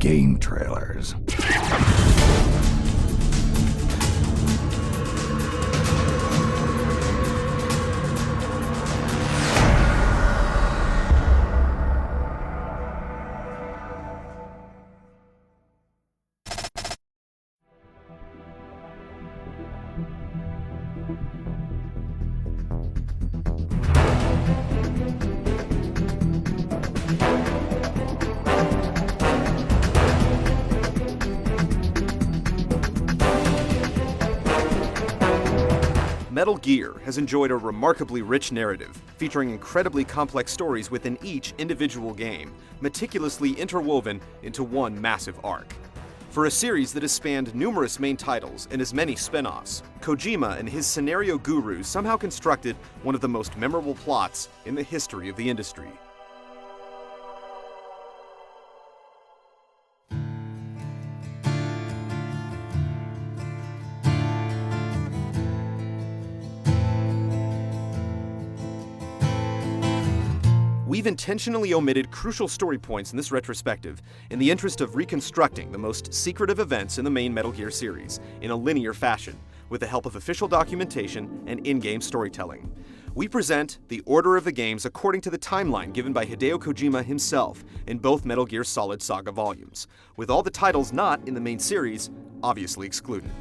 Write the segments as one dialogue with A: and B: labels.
A: GameTrailers.
B: Metal Gear has enjoyed a remarkably rich narrative, featuring incredibly complex stories within each individual game, meticulously interwoven into one massive arc. For a series that has spanned numerous main titles and as many spin-offs, Kojima and his scenario gurus somehow constructed one of the most memorable plots in the history of the industry. We've intentionally omitted crucial story points in this retrospective in the interest of reconstructing the most secretive events in the main Metal Gear series in a linear fashion, with the help of official documentation and in-game storytelling. We present the order of the games according to the timeline given by Hideo Kojima himself in both Metal Gear Solid Saga volumes, with all the titles not in the main series obviously excluded.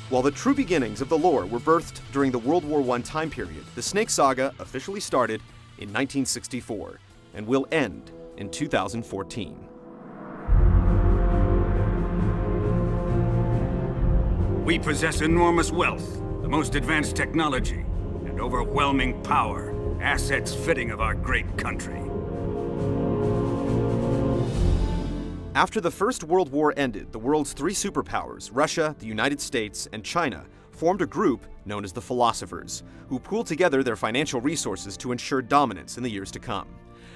B: While the true beginnings of the lore were birthed during the World War I time period, the Snake Saga officially started in 1964 and will end in 2014.
C: We possess enormous wealth, the most advanced technology, and overwhelming power, assets fitting of our great country.
B: After the First World War ended, the world's three superpowers, Russia, the United States, and China, formed a group known as the Philosophers, who pooled together their financial resources to ensure dominance in the years to come.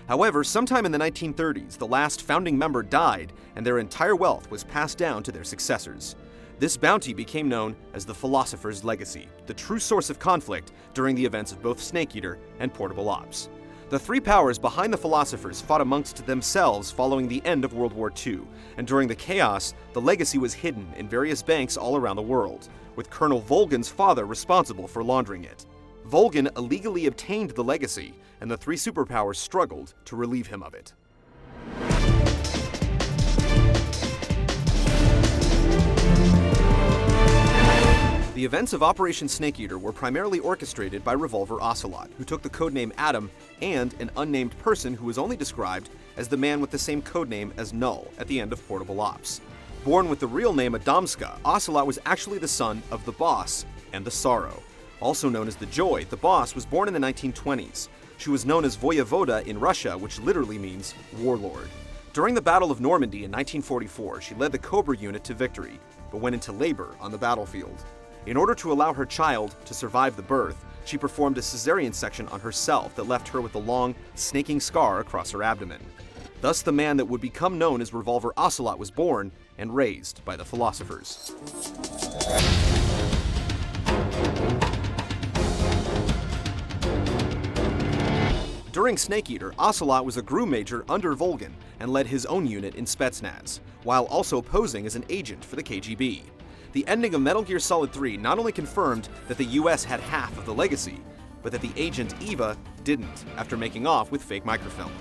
B: However, sometime in the 1930s, the last founding member died, and their entire wealth was passed down to their successors. This bounty became known as the Philosophers Legacy, the true source of conflict during the events of both Snake Eater and Portable Ops. The three powers behind the Philosophers fought amongst themselves following the end of World War II, and during the chaos, the legacy was hidden in various banks all around the world, with Colonel Volgin's father responsible for laundering it. Volgin illegally obtained the legacy, and the three superpowers struggled to relieve him of it. The events of Operation Snake Eater were primarily orchestrated by Revolver Ocelot, who took the codename Adam, and an unnamed person who was only described as the man with the same codename as Null at the end of Portable Ops. Born with the real name Adamska, Ocelot was actually the son of the Boss and the Sorrow. Also known as the Joy, the Boss was born in the 1920s. She was known as Voyevoda in Russia, which literally means warlord. During the Battle of Normandy in 1944, she led the Cobra unit to victory, but went into labor on the battlefield. In order to allow her child to survive the birth, she performed a cesarean section on herself that left her with a long, snaking scar across her abdomen. Thus, the man that would become known as Revolver Ocelot was born and raised by the Philosophers. During Snake Eater, Ocelot was a GRU major under Volgin and led his own unit in Spetsnaz, while also posing as an agent for the KGB. The ending of Metal Gear Solid 3 not only confirmed that the US had half of the legacy, but that the agent Eva didn't, after making off with fake microfilm.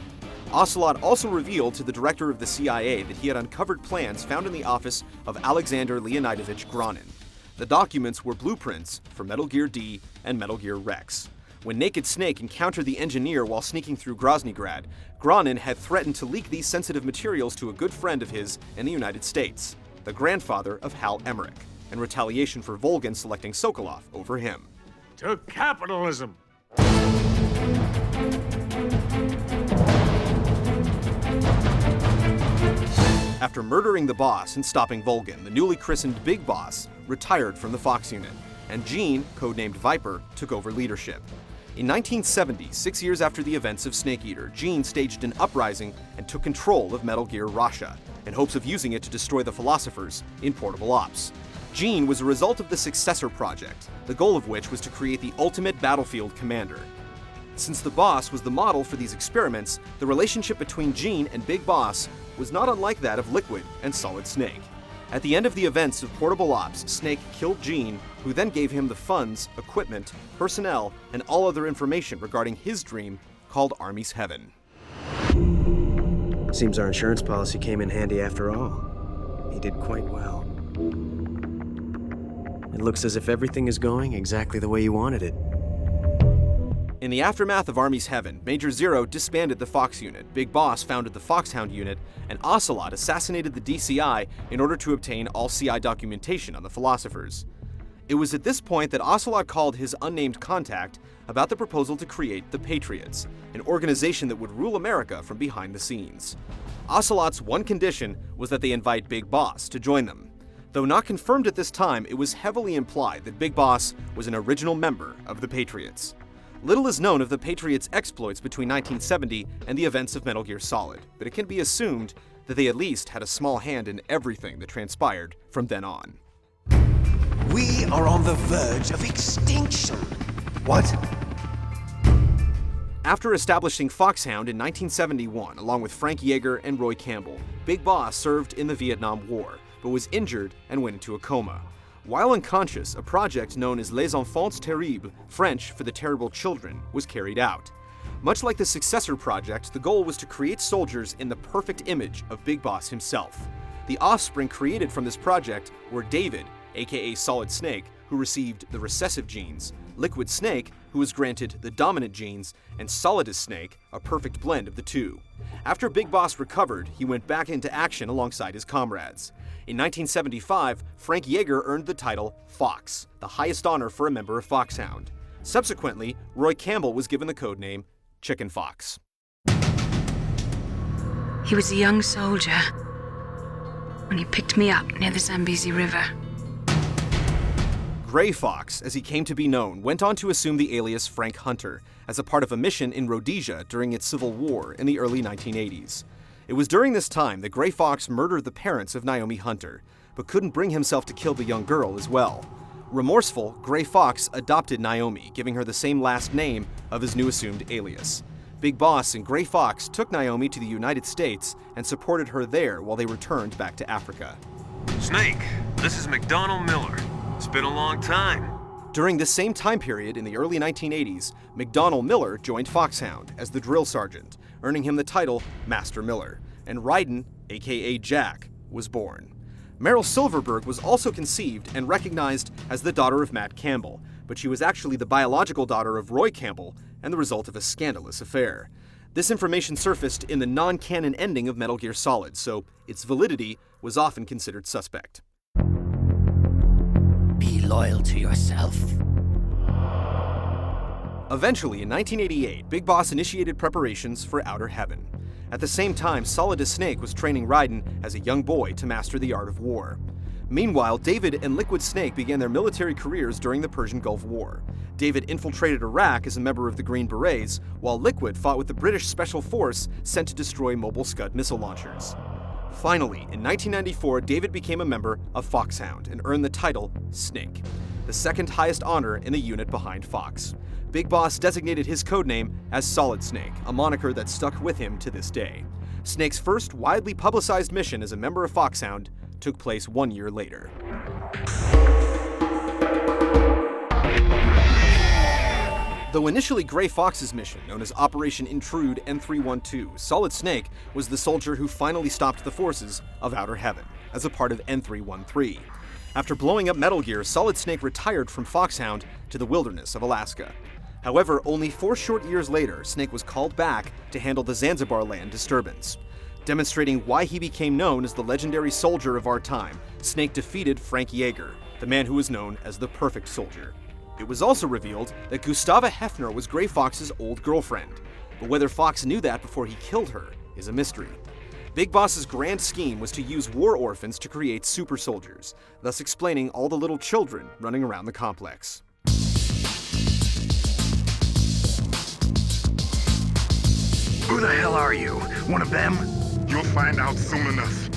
B: Ocelot also revealed to the director of the CIA that he had uncovered plans found in the office of Alexander Leonidovich Gronin. The documents were blueprints for Metal Gear D and Metal Gear Rex. When Naked Snake encountered the engineer while sneaking through Groznygrad, Gronin had threatened to leak these sensitive materials to a good friend of his in the United States, the grandfather of Hal Emmerich, in retaliation for Volgin selecting Sokolov over him.
D: To capitalism!
B: After murdering the boss and stopping Volgin, the newly christened Big Boss retired from the Fox unit, and Gene, codenamed Viper, took over leadership. In 1970, 6 years after the events of Snake Eater, Gene staged an uprising and took control of Metal Gear Russia, in hopes of using it to destroy the Philosophers in Portable Ops. Gene was a result of the Successor Project, the goal of which was to create the ultimate battlefield commander. Since the Boss was the model for these experiments, the relationship between Gene and Big Boss was not unlike that of Liquid and Solid Snake. At the end of the events of Portable Ops, Snake killed Gene, who then gave him the funds, equipment, personnel, and all other information regarding his dream called Army's Heaven.
A: Seems our insurance policy came in handy after all. He did quite well. It looks as if everything is going exactly the way you wanted it.
B: In the aftermath of Army's Heaven, Major Zero disbanded the Fox unit, Big Boss founded the Foxhound unit, and Ocelot assassinated the DCI in order to obtain all CI documentation on the Philosophers. It was at this point that Ocelot called his unnamed contact about the proposal to create the Patriots, an organization that would rule America from behind the scenes. Ocelot's one condition was that they invite Big Boss to join them. Though not confirmed at this time, it was heavily implied that Big Boss was an original member of the Patriots. Little is known of the Patriots' exploits between 1970 and the events of Metal Gear Solid, but it can be assumed that they at least had a small hand in everything that transpired from then on.
E: We are on the verge of extinction. What?
B: After establishing Foxhound in 1971, along with Frank Yeager and Roy Campbell, Big Boss served in the Vietnam War, but was injured and went into a coma. While unconscious, a project known as Les Enfants Terribles, French for the Terrible Children, was carried out. Much like the Successor Project, the goal was to create soldiers in the perfect image of Big Boss himself. The offspring created from this project were David, aka Solid Snake, who received the recessive genes, Liquid Snake, who was granted the dominant genes, and Solidus Snake, a perfect blend of the two. After Big Boss recovered, he went back into action alongside his comrades. In 1975, Frank Yeager earned the title Fox, the highest honor for a member of Foxhound. Subsequently, Roy Campbell was given the codename Chicken Fox.
F: He was a young soldier when he picked me up near the Zambezi River.
B: Gray Fox, as he came to be known, went on to assume the alias Frank Hunter as a part of a mission in Rhodesia during its civil war in the early 1980s. It was during this time that Gray Fox murdered the parents of Naomi Hunter, but couldn't bring himself to kill the young girl as well. Remorseful, Gray Fox adopted Naomi, giving her the same last name of his new assumed alias. Big Boss and Gray Fox took Naomi to the United States and supported her there while they returned back to Africa.
G: Snake, this is McDonald Miller. It's been a long time.
B: During this same time period in the early 1980s, McDonald Miller joined Foxhound as the drill sergeant, earning him the title Master Miller, and Raiden, aka Jack, was born. Meryl Silverberg was also conceived and recognized as the daughter of Matt Campbell, but she was actually the biological daughter of Roy Campbell and the result of a scandalous affair. This information surfaced in the non-canon ending of Metal Gear Solid, so its validity was often considered suspect.
E: Be loyal to yourself.
B: Eventually, in 1988, Big Boss initiated preparations for Outer Heaven. At the same time, Solidus Snake was training Raiden as a young boy to master the art of war. Meanwhile, David and Liquid Snake began their military careers during the Persian Gulf War. David infiltrated Iraq as a member of the Green Berets, while Liquid fought with the British Special Force sent to destroy mobile Scud missile launchers. Finally, in 1994, David became a member of Foxhound and earned the title Snake, the second highest honor in the unit behind Fox. Big Boss designated his codename as Solid Snake, a moniker that stuck with him to this day. Snake's first widely publicized mission as a member of Foxhound took place 1 year later. Though initially Gray Fox's mission, known as Operation Intrude N312, Solid Snake was the soldier who finally stopped the forces of Outer Heaven as a part of N313. After blowing up Metal Gear, Solid Snake retired from Foxhound to the wilderness of Alaska. However, only 4 short years later, Snake was called back to handle the Zanzibar land disturbance. Demonstrating why he became known as the legendary soldier of our time, Snake defeated Frank Yeager, the man who was known as the Perfect Soldier. It was also revealed that Gustava Hefner was Gray Fox's old girlfriend, but whether Fox knew that before he killed her is a mystery. Big Boss's grand scheme was to use war orphans to create super soldiers, thus explaining all the little children running around the complex.
H: Who the hell are you? One of them?
I: You'll find out soon enough.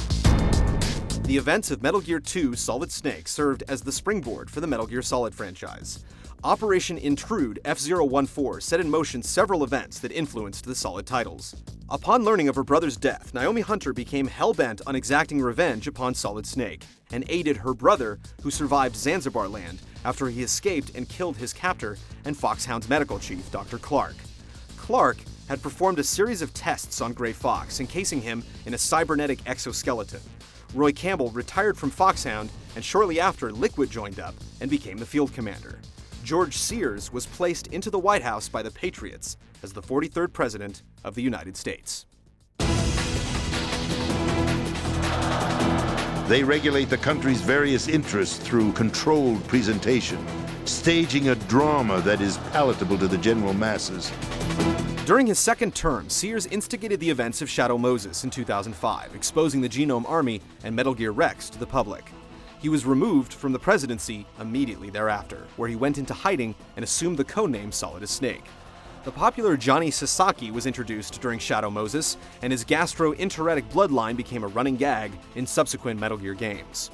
B: The events of Metal Gear 2 Solid Snake served as the springboard for the Metal Gear Solid franchise. Operation Intrude F-014 set in motion several events that influenced the Solid titles. Upon learning of her brother's death, Naomi Hunter became hell-bent on exacting revenge upon Solid Snake, and aided her brother, who survived Zanzibar land after he escaped and killed his captor and Foxhound's medical chief, Dr. Clark. Clark had performed a series of tests on Gray Fox, encasing him in a cybernetic exoskeleton. Roy Campbell retired from Foxhound, and shortly after, Liquid joined up and became the field commander. George Sears was placed into the White House by the Patriots as the 43rd President of the United States.
H: They regulate the country's various interests through controlled presentation, staging a drama that is palatable to the general masses.
B: During his second term, Sears instigated the events of Shadow Moses in 2005, exposing the Genome Army and Metal Gear Rex to the public. He was removed from the presidency immediately thereafter, where he went into hiding and assumed the codename Solid Snake. The popular Johnny Sasaki was introduced during Shadow Moses, and his gastroenteritic bloodline became a running gag in subsequent Metal Gear games.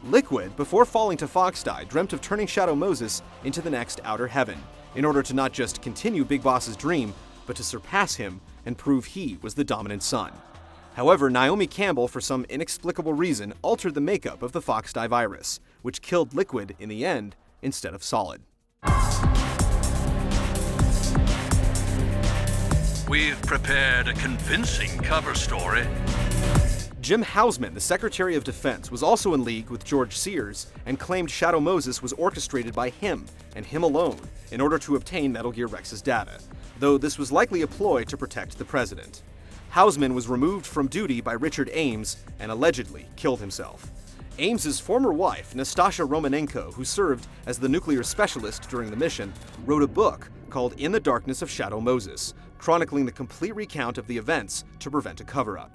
B: Liquid, before falling to Foxdie, dreamt of turning Shadow Moses into the next Outer Heaven, in order to not just continue Big Boss's dream, but to surpass him and prove he was the dominant son. However, Naomi Campbell, for some inexplicable reason, altered the makeup of the Foxdie virus, which killed Liquid in the end instead of Solid.
I: We've prepared a convincing cover story.
B: Jim Houseman, the Secretary of Defense, was also in league with George Sears and claimed Shadow Moses was orchestrated by him, and him alone, in order to obtain Metal Gear Rex's data, though this was likely a ploy to protect the president. Houseman was removed from duty by Richard Ames and allegedly killed himself. Ames's former wife, Nastasha Romanenko, who served as the nuclear specialist during the mission, wrote a book called In the Darkness of Shadow Moses, chronicling the complete recount of the events to prevent a cover-up.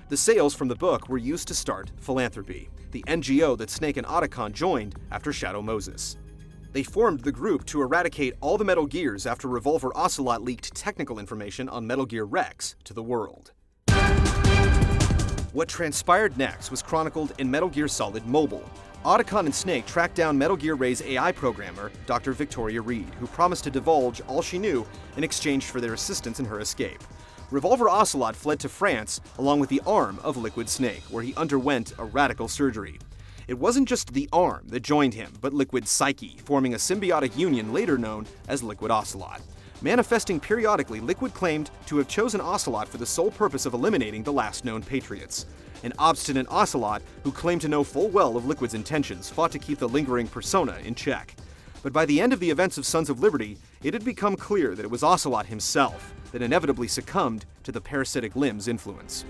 B: The sales from the book were used to start Philanthropy, the NGO that Snake and Otacon joined after Shadow Moses. They formed the group to eradicate all the Metal Gears after Revolver Ocelot leaked technical information on Metal Gear Rex to the world. What transpired next was chronicled in Metal Gear Solid Mobile. Otacon and Snake tracked down Metal Gear Ray's AI programmer, Dr. Victoria Reed, who promised to divulge all she knew in exchange for their assistance in her escape. Revolver Ocelot fled to France along with the arm of Liquid Snake, where he underwent a radical surgery. It wasn't just the arm that joined him, but Liquid's psyche, forming a symbiotic union later known as Liquid Ocelot. Manifesting periodically, Liquid claimed to have chosen Ocelot for the sole purpose of eliminating the last known Patriots. An obstinate Ocelot, who claimed to know full well of Liquid's intentions, fought to keep the lingering persona in check. But by the end of the events of Sons of Liberty, it had become clear that it was Ocelot himself that inevitably succumbed to the parasitic limb's influence.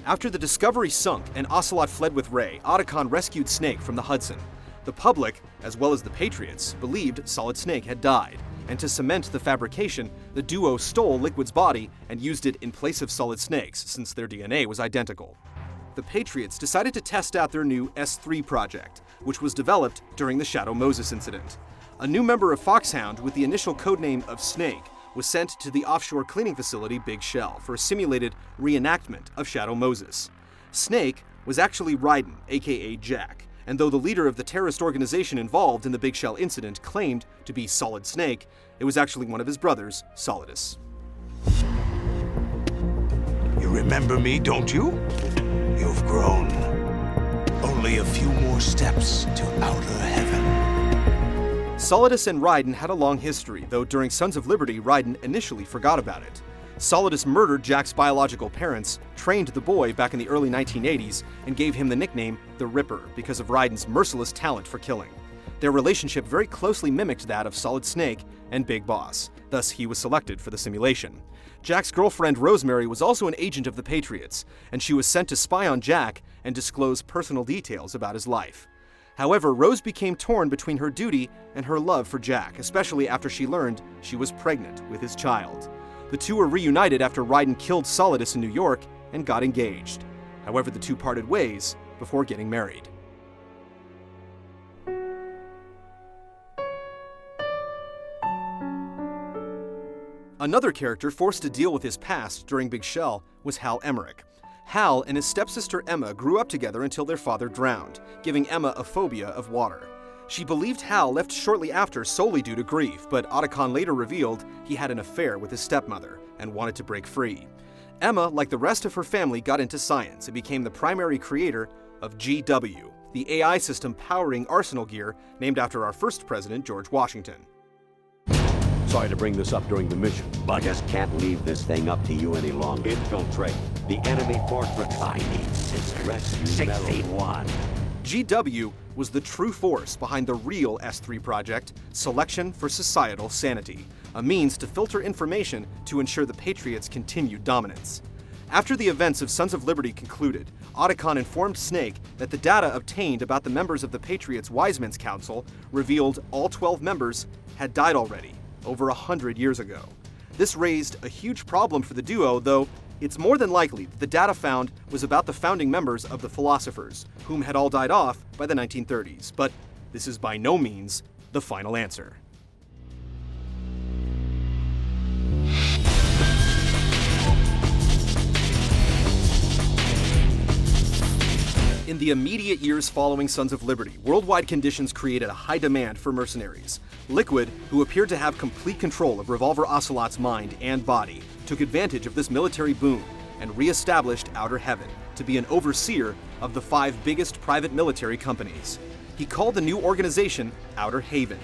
B: After the Discovery sunk and Ocelot fled with Ray, Otacon rescued Snake from the Hudson. The public, as well as the Patriots, believed Solid Snake had died, and to cement the fabrication, the duo stole Liquid's body and used it in place of Solid Snake's, since their DNA was identical. The Patriots decided to test out their new S3 project, which was developed during the Shadow Moses incident. A new member of Foxhound with the initial codename of Snake was sent to the offshore cleaning facility Big Shell for a simulated reenactment of Shadow Moses. Snake was actually Raiden, aka Jack, and though the leader of the terrorist organization involved in the Big Shell incident claimed to be Solid Snake, it was actually one of his brothers, Solidus.
E: You remember me, don't you? You've grown. Only a few more steps to outer heaven.
B: Solidus and Raiden had a long history, though during Sons of Liberty, Raiden initially forgot about it. Solidus murdered Jack's biological parents, trained the boy back in the early 1980s, and gave him the nickname the Ripper because of Raiden's merciless talent for killing. Their relationship very closely mimicked that of Solid Snake and Big Boss, thus he was selected for the simulation. Jack's girlfriend Rosemary was also an agent of the Patriots, and she was sent to spy on Jack and disclose personal details about his life. However, Rose became torn between her duty and her love for Jack, especially after she learned she was pregnant with his child. The two were reunited after Raiden killed Solidus in New York and got engaged. However, the two parted ways before getting married. Another character forced to deal with his past during Big Shell was Hal Emmerich. Hal and his stepsister Emma grew up together until their father drowned, giving Emma a phobia of water. She believed Hal left shortly after solely due to grief, but Otacon later revealed he had an affair with his stepmother and wanted to break free. Emma, like the rest of her family, got into science and became the primary creator of GW, the AI system powering Arsenal gear named after our first president, George Washington.
J: Sorry to bring this up during the mission, but I just can't leave this thing up to you any longer. Infiltrate the enemy fortress. I need rescue 61.
B: GW was the true force behind the real S3 project, Selection for Societal Sanity, a means to filter information to ensure the Patriots' continued dominance. After the events of Sons of Liberty concluded, Otacon informed Snake that the data obtained about the members of the Patriots' Wise Men's Council revealed all 12 members had died already, over 100 years ago. This raised a huge problem for the duo, though it's more than likely that the data found was about the founding members of the Philosophers, whom had all died off by the 1930s. But this is by no means the final answer. In the immediate years following Sons of Liberty, worldwide conditions created a high demand for mercenaries. Liquid, who appeared to have complete control of Revolver Ocelot's mind and body, took advantage of this military boom and re-established Outer Heaven to be an overseer of the 5 biggest private military companies. He called the new organization Outer Haven.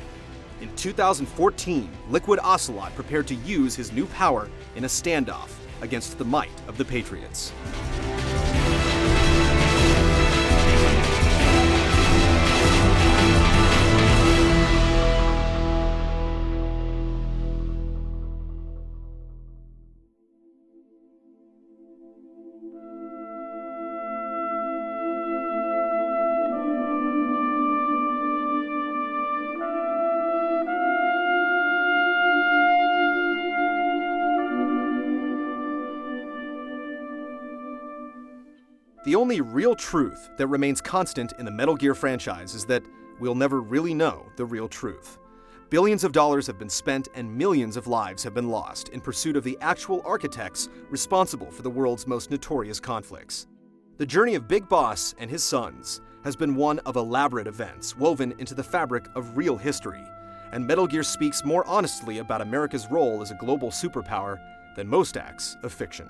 B: In 2014, Liquid Ocelot prepared to use his new power in a standoff against the might of the Patriots. The only real truth that remains constant in the Metal Gear franchise is that we'll never really know the real truth. Billions of dollars have been spent and millions of lives have been lost in pursuit of the actual architects responsible for the world's most notorious conflicts. The journey of Big Boss and his sons has been one of elaborate events woven into the fabric of real history, and Metal Gear speaks more honestly about America's role as a global superpower than most acts of fiction.